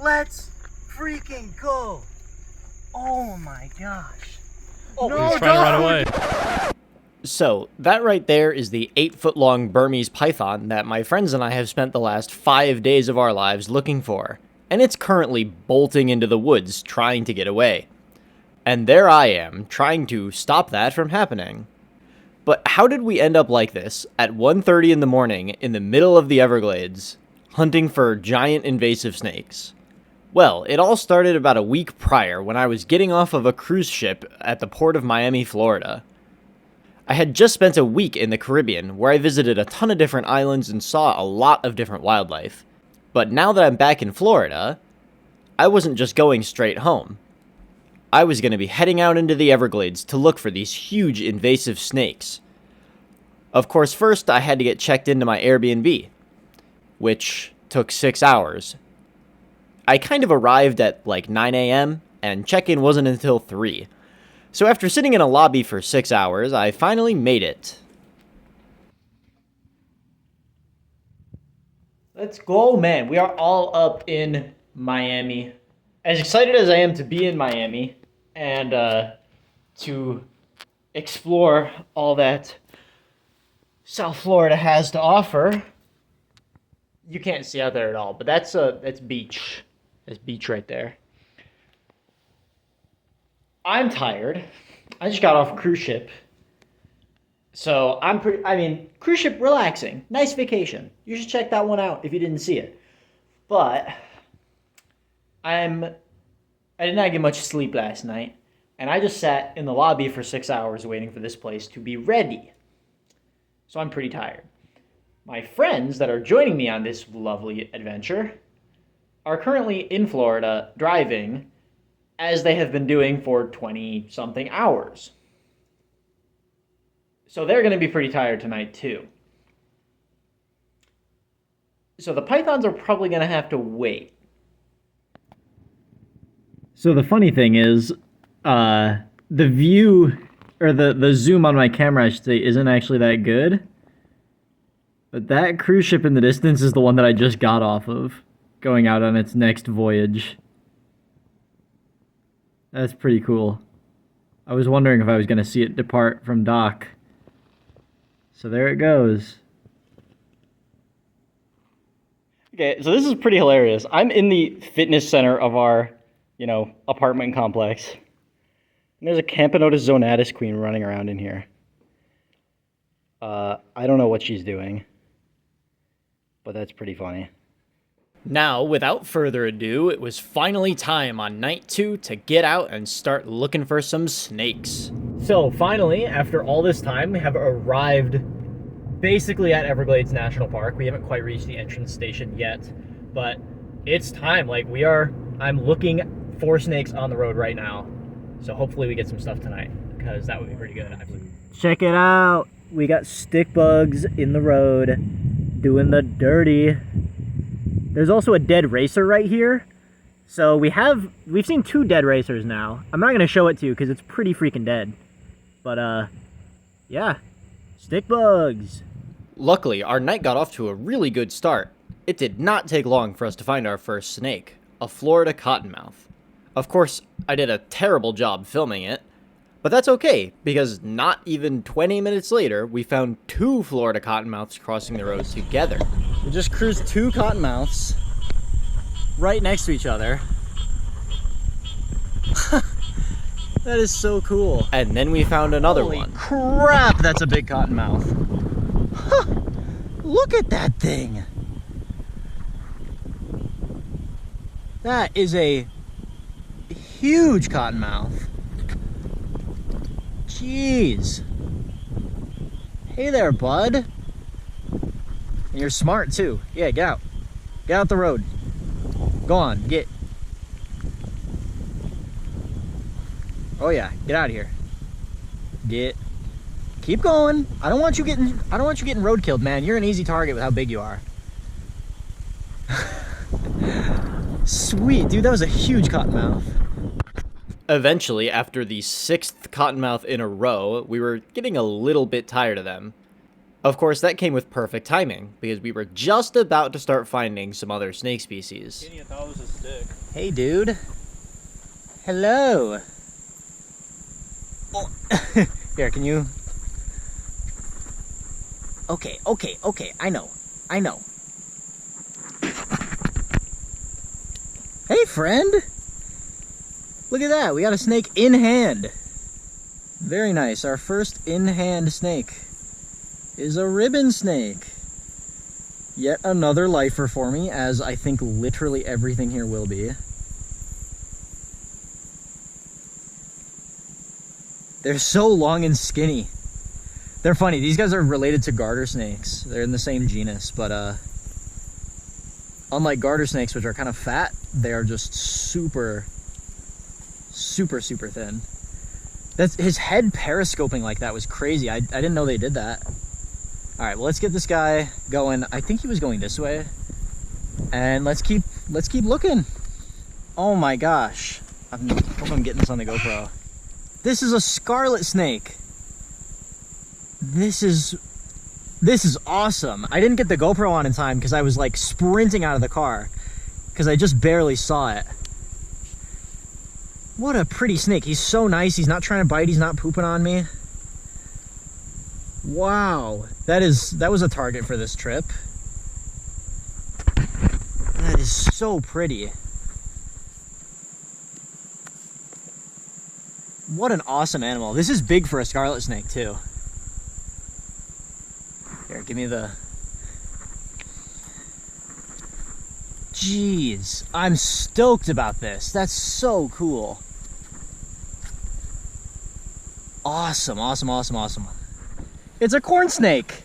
Let's freaking go. Oh my gosh. Oh, no, he's trying to run away. So, that right there is the 8-foot-long Burmese python that my friends and I have spent the last 5 days of our lives looking for. And it's currently bolting into the woods, trying to get away. And there I am, trying to stop that from happening. But how did we end up like this, at 1:30 in the morning, in the middle of the Everglades, hunting for giant invasive snakes? Well, it all started about a week prior when I was getting off of a cruise ship at the port of Miami, Florida. I had just spent a week in the Caribbean, where I visited a ton of different islands and saw a lot of different wildlife. But now that I'm back in Florida, I wasn't just going straight home. I was going to be heading out into the Everglades to look for these huge invasive snakes. Of course, first I had to get checked into my Airbnb, which took 6 hours. I kind of arrived at like 9 a.m. and check-in wasn't until 3. So after sitting in a lobby for 6 hours, I finally made it. Let's go, man. We are all up in Miami. As excited as I am to be in Miami and to explore all that South Florida has to offer. You can't see out there at all, but that's beach. That's beach right there. I'm tired. I just got off a cruise ship. So cruise ship relaxing. Nice vacation. You should check that one out if you didn't see it. But I did not get much sleep last night, and I just sat in the lobby for 6 hours waiting for this place to be ready. So I'm pretty tired. My friends that are joining me on this lovely adventure are currently in Florida driving, as they have been doing for 20-something hours. So they're going to be pretty tired tonight too. So the pythons are probably going to have to wait. So the funny thing is, the view, or the zoom on my camera, I should say, isn't actually that good. But that cruise ship in the distance is the one that I just got off of, going out on its next voyage. That's pretty cool. I was wondering if I was going to see it depart from dock. So there it goes. Okay, so this is pretty hilarious. I'm in the fitness center of our, apartment complex. And there's a Camponotus zonatus queen running around in here. I don't know what she's doing, but that's pretty funny. Now, without further ado, it was finally time on night 2 to get out and start looking for some snakes. So finally, after all this time, we have arrived basically at Everglades National Park. We haven't quite reached the entrance station yet, but it's time. I'm looking for snakes on the road right now. So hopefully we get some stuff tonight, because that would be pretty good. Check it out. We got stick bugs in the road doing the dirty. There's also a dead racer right here. So we've seen 2 dead racers now. I'm not going to show it to you because it's pretty freaking dead. But yeah, stick bugs. Luckily, our night got off to a really good start. It did not take long for us to find our first snake, a Florida cottonmouth. Of course, I did a terrible job filming it, but that's okay, because not even 20 minutes later, we found 2 Florida cottonmouths crossing the road together. We just cruised 2 cottonmouths right next to each other. That is so cool. And then we found another one. Holy crap, that's a big cottonmouth. Look at that thing. That is a huge cottonmouth. Jeez. Hey there, bud. You're smart too. Yeah, get out. Get out the road. Go on, get. Oh yeah, get out of here. Get. Keep going. I don't want you getting roadkilled, man. You're an easy target with how big you are. Sweet, dude, that was a huge cottonmouth. Eventually, after the 6th cottonmouth in a row, we were getting a little bit tired of them. Of course, that came with perfect timing, because we were just about to start finding some other snake species. Kenny, I thought it was a stick. Hey, dude. Hello. Oh. Here, can you... Okay, I know. Hey, friend! Look at that, we got a snake in hand. Very nice, our first in-hand snake is a ribbon snake. Yet another lifer for me, as I think literally everything here will be. They're so long and skinny. They're funny. These guys are related to garter snakes. They're in the same genus, but unlike garter snakes, which are kind of fat, they are just super thin. That's his head periscoping like that was crazy. I didn't know they did that. All right, well, let's get this guy going. I think he was going this way, and let's keep looking. Oh my gosh! I hope I'm getting this on the GoPro. This is a scarlet snake. This is awesome. I didn't get the GoPro on in time because I was like sprinting out of the car because I just barely saw it. What a pretty snake. He's so nice. He's not trying to bite. He's not pooping on me. Wow. That was a target for this trip. That is so pretty. What an awesome animal. This is big for a scarlet snake too. Here, give me the... Jeez, I'm stoked about this. That's so cool. Awesome. It's a corn snake.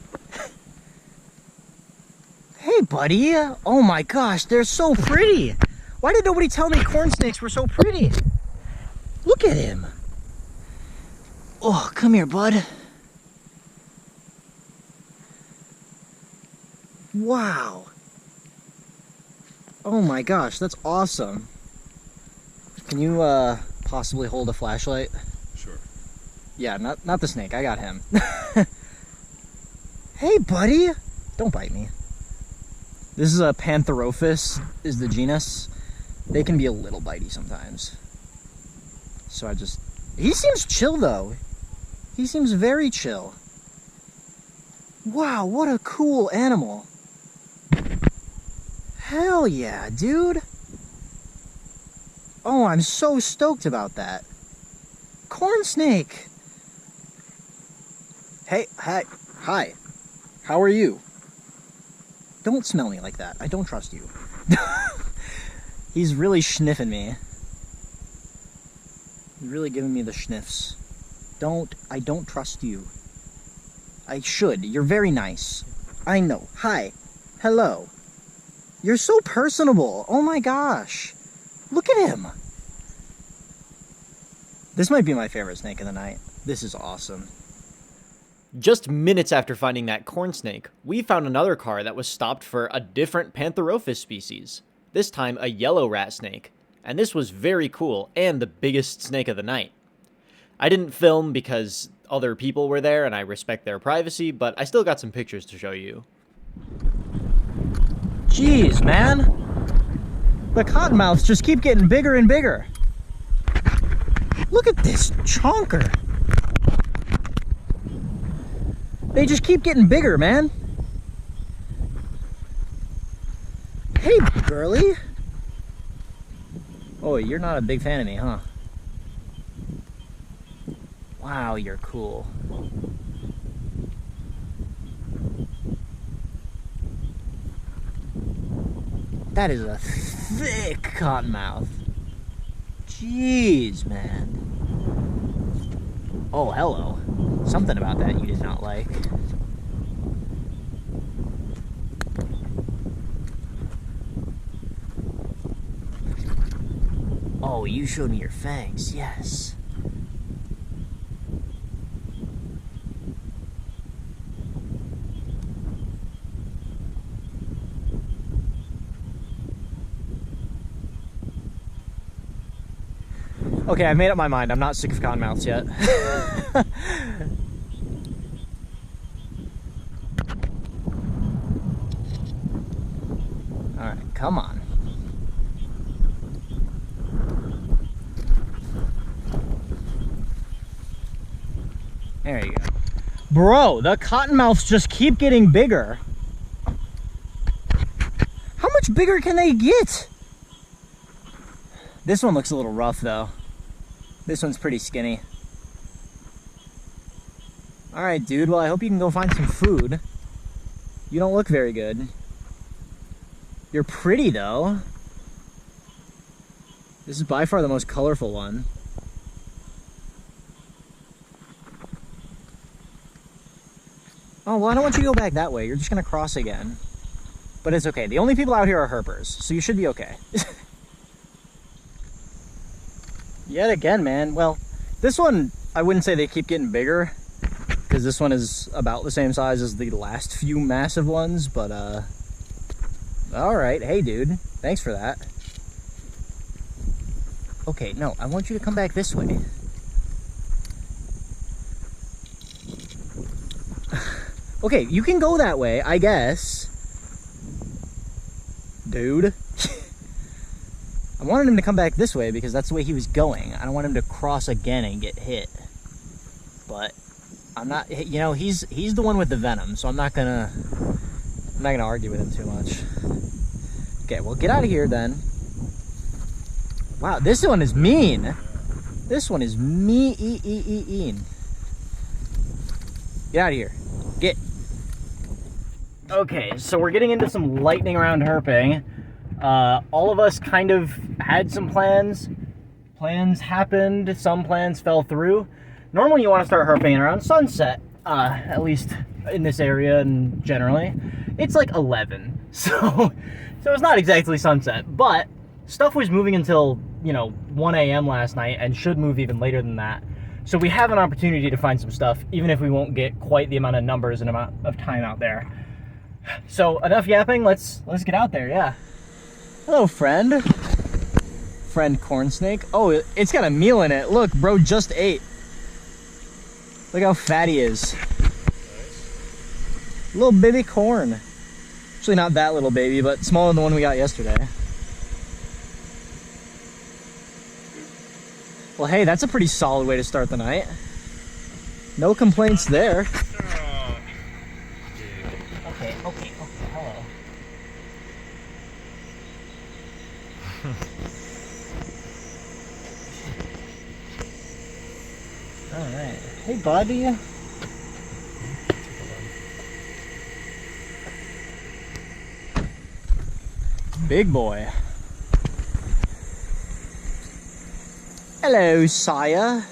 Hey, buddy. Oh my gosh, they're so pretty. Why did nobody tell me corn snakes were so pretty? Look at him. Oh, come here, bud. Wow. Oh my gosh, that's awesome. Can you possibly hold a flashlight? Sure. Yeah, not the snake. I got him. Hey, buddy. Don't bite me. This is a Pantherophis, is the genus. They can be a little bitey sometimes. So he seems chill though. He seems very chill. Wow, what a cool animal. Hell yeah, dude. Oh, I'm so stoked about that. Corn snake. Hey, hi. How are you? Don't smell me like that. I don't trust you. He's really sniffing me. He's really giving me the sniffs. I don't trust you. I should. You're very nice. I know. Hi. Hello. You're so personable. Oh my gosh. Look at him. This might be my favorite snake of the night. This is awesome. Just minutes after finding that corn snake, we found another car that was stopped for a different Pantherophis species. This time a yellow rat snake. And this was very cool and the biggest snake of the night. I didn't film because other people were there and I respect their privacy, but I still got some pictures to show you. Jeez, man. The cottonmouths just keep getting bigger and bigger. Look at this chonker. They just keep getting bigger, man. Hey, girly. Oh, you're not a big fan of me, huh? Wow, you're cool. That is a thick cottonmouth. Jeez, man. Oh, hello. Something about that you did not like. Oh, you showed me your fangs, yes. Okay, I made up my mind. I'm not sick of cottonmouths yet. come on. There you go. Bro, the cottonmouths just keep getting bigger. How much bigger can they get? This one looks a little rough though. This one's pretty skinny. Alright, dude, well I hope you can go find some food. You don't look very good. You're pretty though. This is by far the most colorful one. Oh, well I don't want you to go back that way. You're just gonna cross again. But it's okay. The only people out here are herpers, so you should be okay. Yet again, man. Well, this one, I wouldn't say they keep getting bigger, because this one is about the same size as the last few massive ones, but, alright. Hey, dude. Thanks for that. Okay, no, I want you to come back this way. Okay, you can go that way, I guess. Dude. I wanted him to come back this way because that's the way he was going. I don't want him to cross again and get hit. But I'm not, you know, he's the one with the venom, so I'm not gonna argue with him too much. Okay, well get out of here then. Wow, this one is mean. This one is mean. Get out of here. Get. Okay, so we're getting into some lightning round herping. All of us kind of had some plans. Plans happened, some plans fell through. Normally you want to start herping around sunset, at least in this area and generally. It's like 11, so it's not exactly sunset, but stuff was moving until, 1 a.m. last night and should move even later than that. So we have an opportunity to find some stuff, even if we won't get quite the amount of numbers and amount of time out there. So enough yapping, let's get out there, yeah. Hello, friend. Friend corn snake. Oh, it's got a meal in it. Look, bro just ate. Look how fat he is. Nice. Little baby corn. Actually not that little baby, but smaller than the one we got yesterday. Well, hey, that's a pretty solid way to start the night. No complaints there. Okay, hello. Alright. Hey, buddy. Big boy. Hello, sire.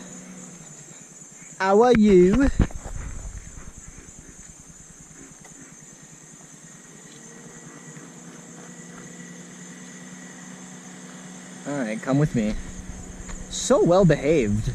How are you? Alright, come with me. So well behaved.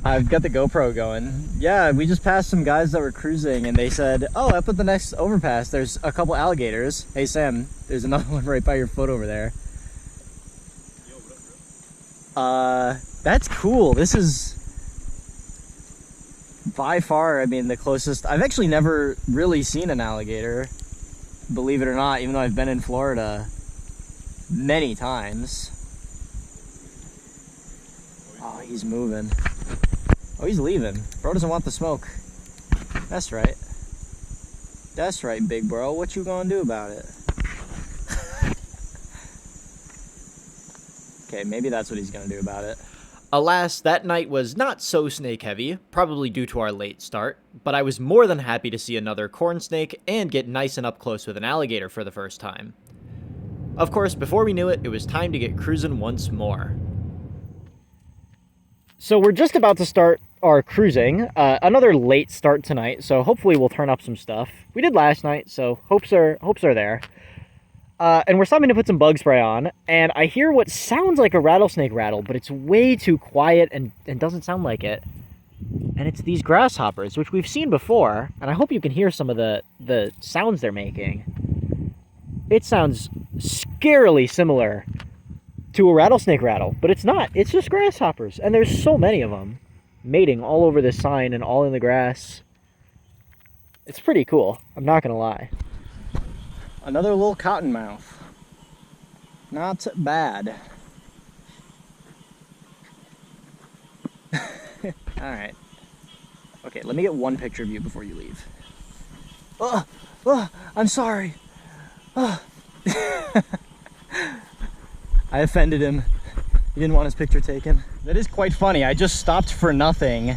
I've got the GoPro going. Yeah, we just passed some guys that were cruising and they said, oh, up at the next overpass, there's a couple alligators. Hey, Sam, there's another one right by your foot over there. Yo, what up, bro? That's cool. This is by far, I mean, the closest. I've actually never really seen an alligator, believe it or not, even though I've been in Florida many times. Oh, he's moving. Oh, he's leaving. Bro doesn't want the smoke. That's right. That's right, big bro. What you gonna do about it? Okay, maybe that's what he's gonna do about it. Alas, that night was not so snake heavy, probably due to our late start, but I was more than happy to see another corn snake and get nice and up close with an alligator for the first time. Of course, before we knew it, it was time to get cruising once more. So we're just about to start our cruising. Another late start tonight, so hopefully we'll turn up some stuff. We did last night, so hopes are there. And we're stopping to put some bug spray on, and I hear what sounds like a rattlesnake rattle, but it's way too quiet and doesn't sound like it. And it's these grasshoppers, which we've seen before, and I hope you can hear some of the sounds they're making. It sounds scarily similar to a rattlesnake rattle, but it's not. It's just grasshoppers, and there's so many of them mating all over this sign and all in the grass. It's pretty cool, I'm not gonna lie. Another little cottonmouth. Not bad. Alright. Okay, let me get one picture of you before you leave. Oh, I'm sorry. Oh. I offended him. He didn't want his picture taken. That is quite funny. I just stopped for nothing,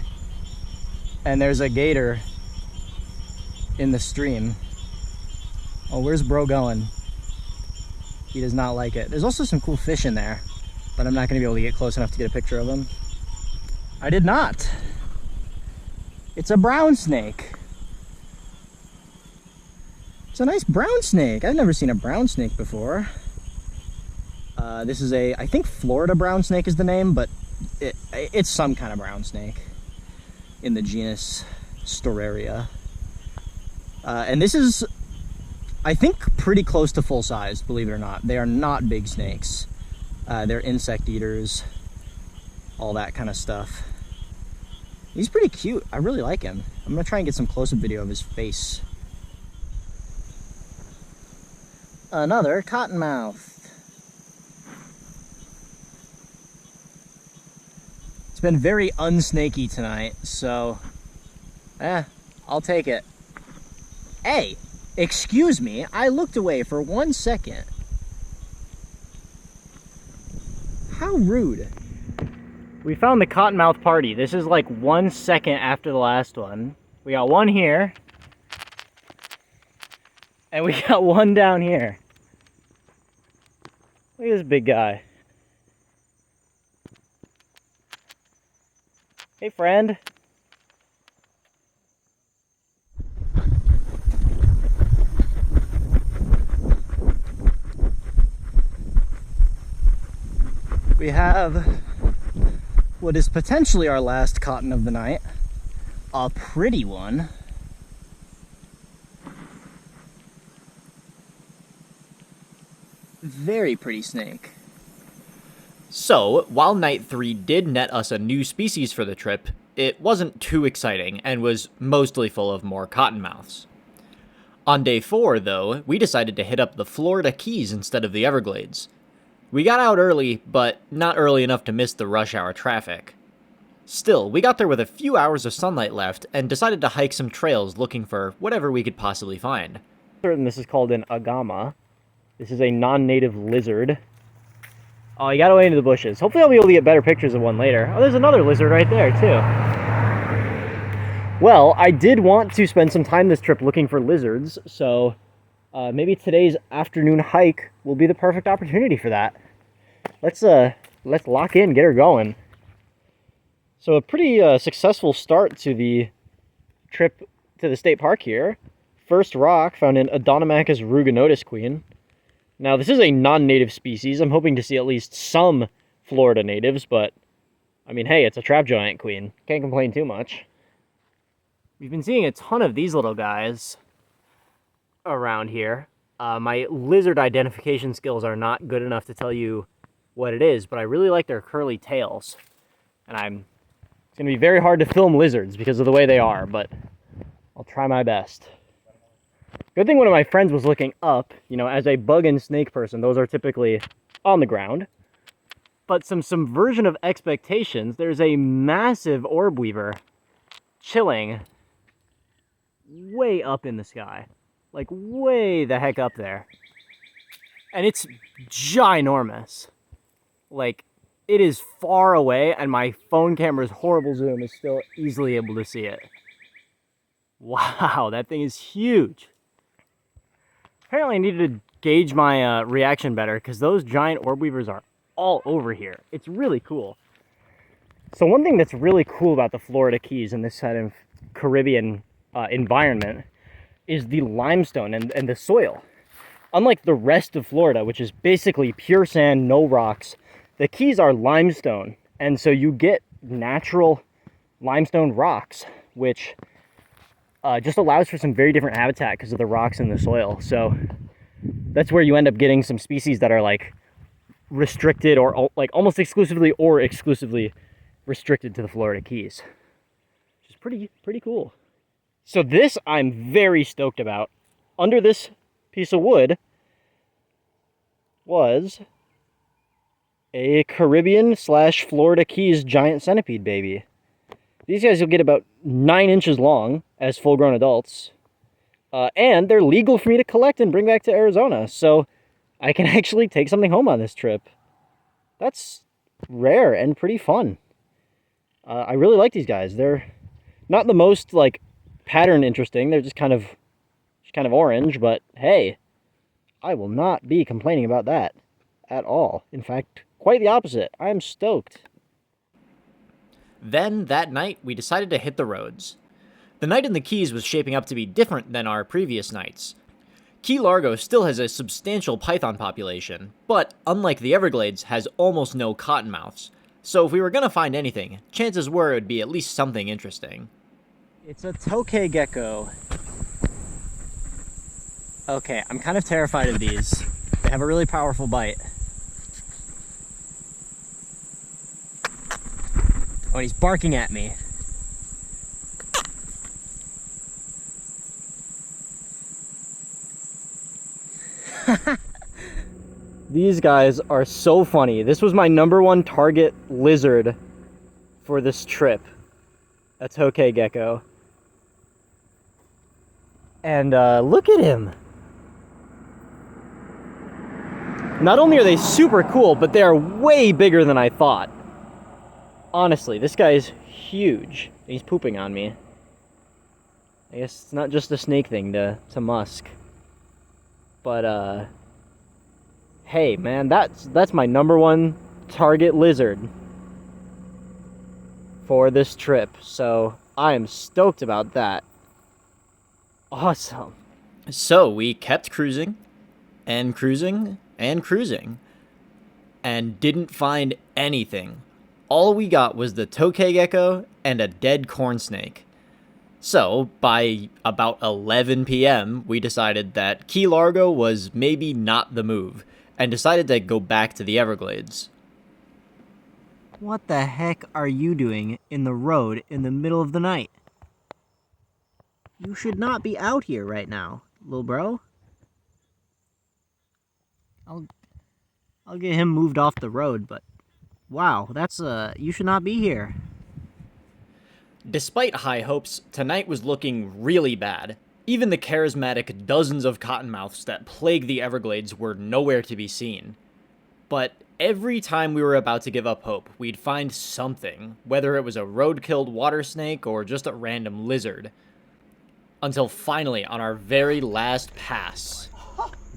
and there's a gator in the stream. Oh, where's bro going? He does not like it. There's also some cool fish in there, but I'm not gonna be able to get close enough to get a picture of him. I did not. It's a brown snake. It's a nice brown snake. I've never seen a brown snake before. This is I think Florida brown snake is the name, but it's some kind of brown snake in the genus Storaria. And this is, I think, pretty close to full size, believe it or not. They are not big snakes. They're insect eaters, all that kind of stuff. He's pretty cute. I really like him. I'm gonna try and get some close-up video of his face. Another cottonmouth. It's been very unsnaky tonight, so I'll take it. Hey, excuse me, I looked away for 1 second. How rude. We found the cottonmouth party. This is like 1 second after the last one. We got one here, and we got one down here. Look at this big guy. Hey, friend. We have what is potentially our last cotton of the night. A pretty one. Very pretty snake. So, while night 3 did net us a new species for the trip, it wasn't too exciting and was mostly full of more cottonmouths. On day 4, though, we decided to hit up the Florida Keys instead of the Everglades. We got out early, but not early enough to miss the rush hour traffic. Still, we got there with a few hours of sunlight left and decided to hike some trails looking for whatever we could possibly find. This is called an agama. This is a non-native lizard. Oh, he got away into the bushes. Hopefully I'll be able to get better pictures of one later. Oh, there's another lizard right there, too. Well, I did want to spend some time this trip looking for lizards, so maybe today's afternoon hike will be the perfect opportunity for that. Let's lock in, get her going. So a pretty successful start to the trip to the state park here. First rock found in Adonomachus ruginotus queen. Now, this is a non-native species. I'm hoping to see at least some Florida natives, but, I mean, hey, it's a trap giant queen. Can't complain too much. We've been seeing a ton of these little guys around here. My lizard identification skills are not good enough to tell you what it is, but I really like their curly tails. And it's going to be very hard to film lizards because of the way they are, but I'll try my best. Good thing one of my friends was looking up. You know, as a bug and snake person, those are typically on the ground. But some subversion of expectations, there's a massive orb weaver chilling way up in the sky. Like, way the heck up there. And it's ginormous. Like, it is far away, and my phone camera's horrible zoom is still easily able to see it. Wow, that thing is huge. Apparently I needed to gauge my reaction better because those giant orb weavers are all over here. It's really cool. So one thing that's really cool about the Florida Keys and this kind of Caribbean environment is the limestone and the soil. Unlike the rest of Florida, which is basically pure sand, no rocks, the Keys are limestone. And so you get natural limestone rocks, which just allows for some very different habitat because of the rocks in the soil. So that's where you end up getting some species that are like restricted or like almost exclusively or exclusively restricted to the Florida Keys, which is pretty cool. So this I'm very stoked about. Under this piece of wood was a Caribbean / Florida Keys giant centipede baby. These guys will get about 9 inches long as full-grown adults, and they're legal for me to collect and bring back to Arizona, so I can actually take something home on this trip. That's rare and pretty fun. I really like these guys. They're not the most like pattern interesting. They're just kind of orange, but hey, I will not be complaining about that at all. In fact, quite the opposite. I'm stoked. Then, that night, we decided to hit the roads. The night in the Keys was shaping up to be different than our previous nights. Key Largo still has a substantial python population, but, unlike the Everglades, has almost no cottonmouths. So if we were gonna find anything, chances were it would be at least something interesting. It's a tokay gecko. Okay, I'm kind of terrified of these. They have a really powerful bite. Oh, and he's barking at me. These guys are so funny. This was my #1 target lizard for this trip. A tokay gecko. And look at him. Not only are they super cool, but they are way bigger than I thought. Honestly, this guy is huge. He's pooping on me. I guess it's not just a snake thing to musk. But, hey, man, that's my #1 target lizard for this trip. So, I am stoked about that. Awesome. So, we kept cruising, and cruising, and cruising, and didn't find anything. All we got was the tokay gecko and a dead corn snake. So, by about 11 p.m., we decided that Key Largo was maybe not the move, and decided to go back to the Everglades. What the heck are you doing in the road in the middle of the night? You should not be out here right now, little bro. I'll get him moved off the road, but wow, that's you should not be here. Despite high hopes, tonight was looking really bad. Even the charismatic dozens of cottonmouths that plague the Everglades were nowhere to be seen. But every time we were about to give up hope, we'd find something, whether it was a road-killed water snake or just a random lizard. Until finally, on our very last pass.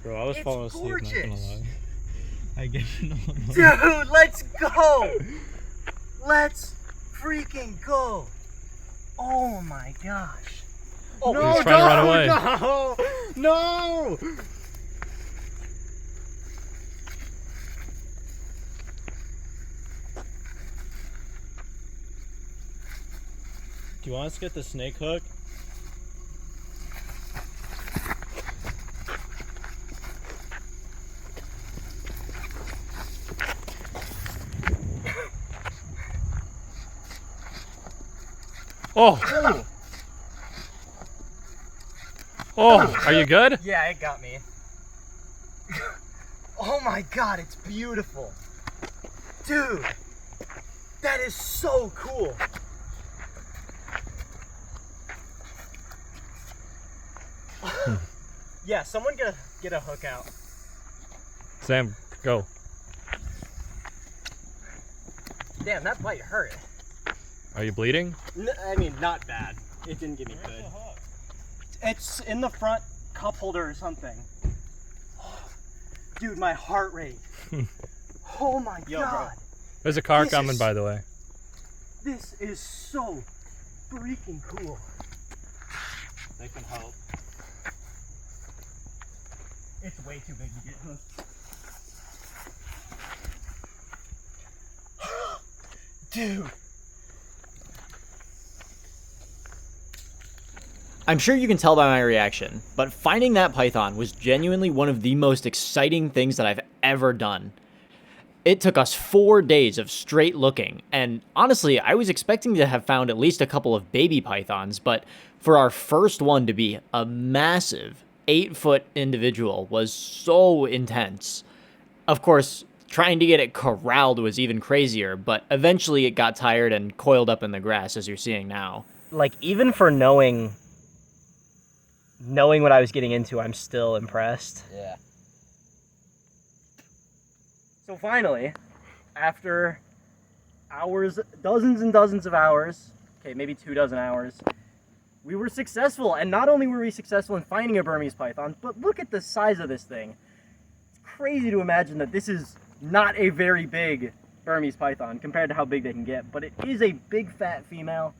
Bro, I was falling asleep, gorgeous. not gonna lie. I get it. Dude, let's go! Let's freaking go! Oh my gosh. Oh, He was trying to run away. No! Do you want us to get the snake hook? Oh! Oh, are you good? Yeah, it got me. Oh my god, it's beautiful. Dude, that is so cool. Yeah, someone get a hook out. Sam, go. Damn, that bite hurt. Are you bleeding? I mean, not bad. It didn't get me good. It's in the front cup holder or something. Dude, my heart rate. Oh my god. There's a car This coming, is- by the way. This is so freaking cool. They can help. It's way too big to get hooked. Dude. I'm sure you can tell by my reaction, but finding that python was genuinely one of the most exciting things that I've ever done. It took us 4 days of straight looking, and honestly, I was expecting to have found at least a couple of baby pythons, but for our first one to be a massive 8-foot individual was so intense. Of course, trying to get it corralled was even crazier, but eventually it got tired and coiled up in the grass, as you're seeing now. Like, even for knowing what I was getting into, I'm still impressed. Yeah. So finally, after hours, dozens and dozens of hours, okay, maybe 24 hours, we were successful. And not only were we successful in finding a Burmese python, but look at the size of this thing. It's crazy to imagine that this is not a very big Burmese python compared to how big they can get, but it is a big fat female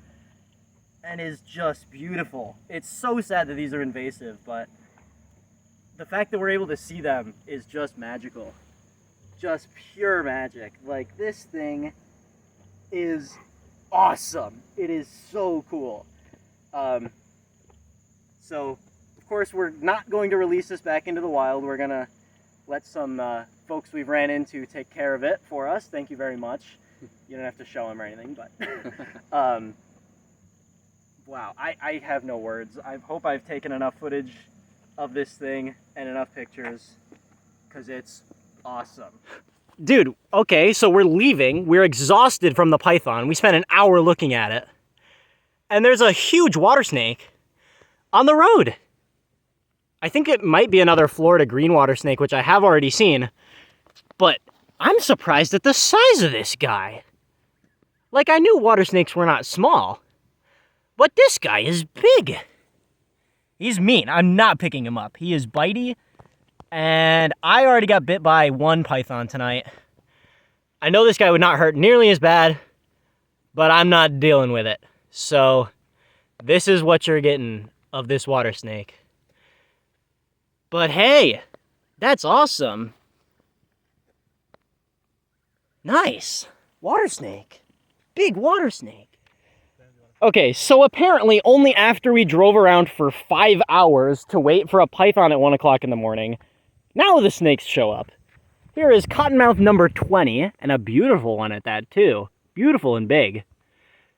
and is just beautiful. It's so sad that these are invasive, but the fact that we're able to see them is just magical. Just pure magic. Like, this thing is awesome. It is so cool. So of course we're not going to release this back into the wild. We're gonna let some folks we've ran into take care of it for us. Thank you very much. You don't have to show them or anything, but wow, I have no words. I hope I've taken enough footage of this thing and enough pictures, because it's awesome. Dude, okay, so we're leaving. We're exhausted from the python. We spent an hour looking at it. And there's a huge water snake on the road. I think it might be another Florida green water snake, which I have already seen. But I'm surprised at the size of this guy. Like, I knew water snakes were not small, but this guy is big. He's mean. I'm not picking him up. He is bitey. And I already got bit by one python tonight. I know this guy would not hurt nearly as bad, but I'm not dealing with it. So this is what you're getting of this water snake. But hey, that's awesome. Nice. Water snake. Big water snake. Okay, so apparently only after we drove around for 5 hours to wait for a python at 1 o'clock in the morning, now the snakes show up. Here is cottonmouth number 20, and a beautiful one at that too. Beautiful and big.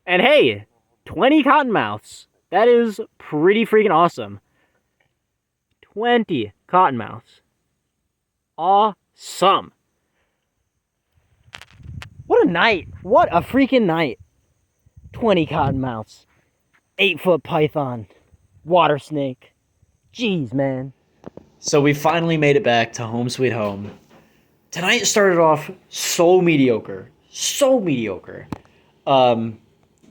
And hey, 20 cottonmouths. That is pretty freaking awesome. 20 cottonmouths. Awesome. What a night. What a freaking night. 20 cottonmouths. 8-foot python. Water snake. Jeez, man. So we finally made it back to home sweet home. Tonight started off so mediocre. So mediocre. And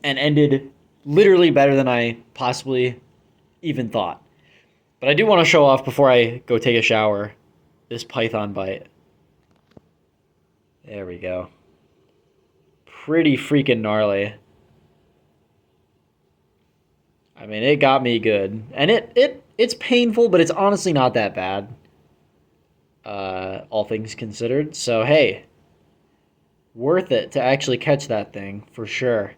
ended literally better than I possibly even thought. But I do want to show off before I go take a shower this python bite. There we go. Pretty freaking gnarly. I mean, it got me good. And it's painful, but it's honestly not that bad. All things considered. So, hey. Worth it to actually catch that thing, for sure.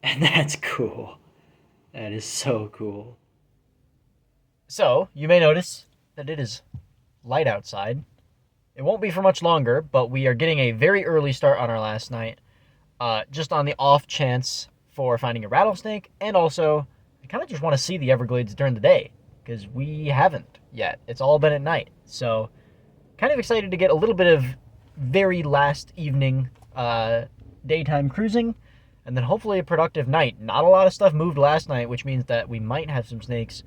And that's cool. That is so cool. So, you may notice that it is light outside. It won't be for much longer, but we are getting a very early start on our last night. Just on the off chance for finding a rattlesnake, and also, I kind of just want to see the Everglades during the day, because we haven't yet. It's all been at night. So, kind of excited to get a little bit of very last evening daytime cruising, and then hopefully a productive night. Not a lot of stuff moved last night, which means that we might have some snakes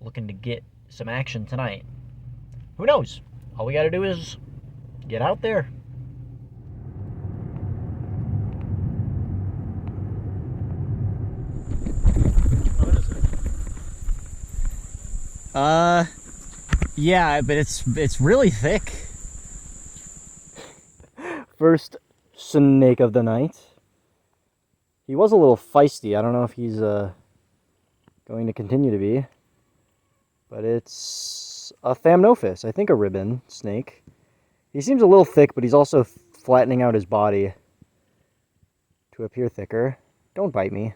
looking to get some action tonight. Who knows? All we gotta do is get out there. Yeah, but it's really thick. First snake of the night. He was a little feisty. I don't know if he's going to continue to be. But it's a Thamnophis, I think a ribbon snake. He seems a little thick, but he's also flattening out his body to appear thicker. Don't bite me.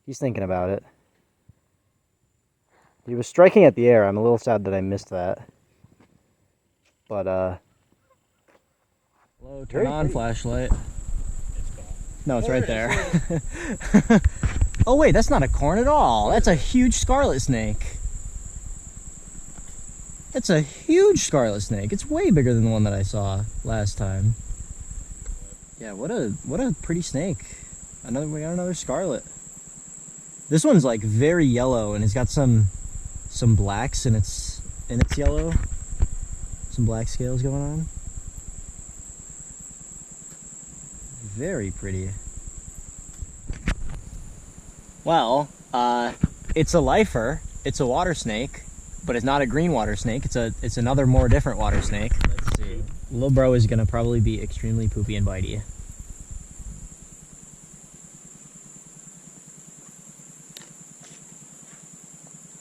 He's thinking about it. He was striking at the air. I'm a little sad that I missed that. But, Hello, turn on flashlight. It's gone. no, it's right there. Oh, wait, that's not a corn at all. That's a huge scarlet snake. That's a huge scarlet snake. It's way bigger than the one that I saw last time. Yeah, what a pretty snake. We got another scarlet. This one's like very yellow and it's got some blacks in its yellow. Some black scales going on. Very pretty. Well, it's a lifer. It's a water snake, but it's not a green water snake. It's another more different water snake. Let's see. Little bro is gonna probably be extremely poopy and bitey.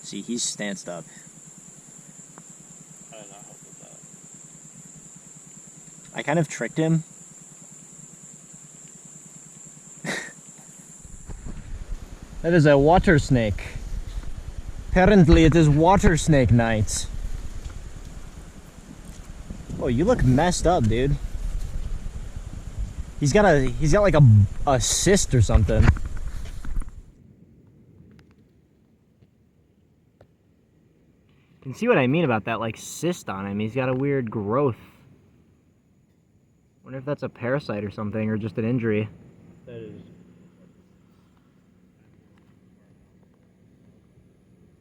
See, he's stanced up. I did not help with that. I kind of tricked him. That is a water snake. Apparently it is water snake night. Oh, you look messed up, dude. He's got like a cyst or something. You can see what I mean about that, like, cyst on him. He's got a weird growth. Wonder if that's a parasite or something, or just an injury. That is.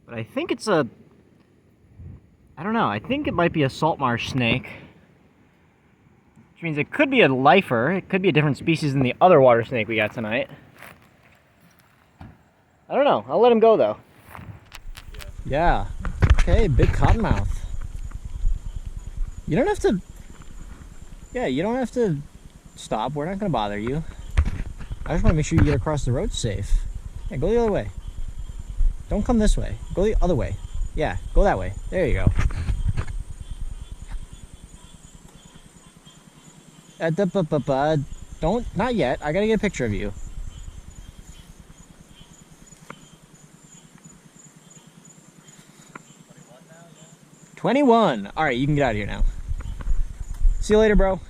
But I think it's I don't know, I think it might be a salt marsh snake. Which means it could be a lifer. It could be a different species than the other water snake we got tonight. I don't know. I'll let him go, though. Yeah. Okay, big cottonmouth. You don't have to... Yeah, you don't have to stop. We're not going to bother you. I just want to make sure you get across the road safe. Yeah, go the other way. Don't come this way. Go the other way. Yeah, go that way. There you go. Don't, not yet. I gotta get a picture of you. Now, yeah. 21. All right, you can get out of here now. See you later, bro.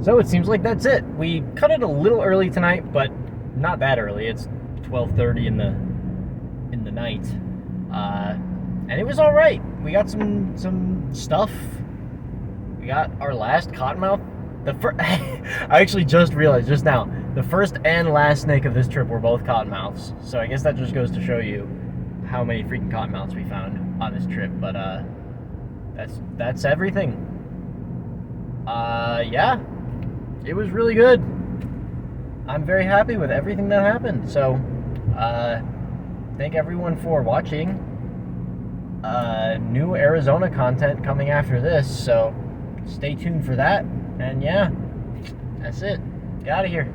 So it seems like that's it. We cut it a little early tonight, but not that early. It's 12:30 in the night, and it was all right. We got some stuff. We got our last cottonmouth. I actually just realized just now, the first and last snake of this trip were both cottonmouths. So I guess that just goes to show you how many freaking cottonmouths we found on this trip. But that's everything. Yeah, it was really good. I'm very happy with everything that happened. So, thank everyone for watching. New Arizona content coming after this, so stay tuned for that. And yeah, that's it. Get out of here.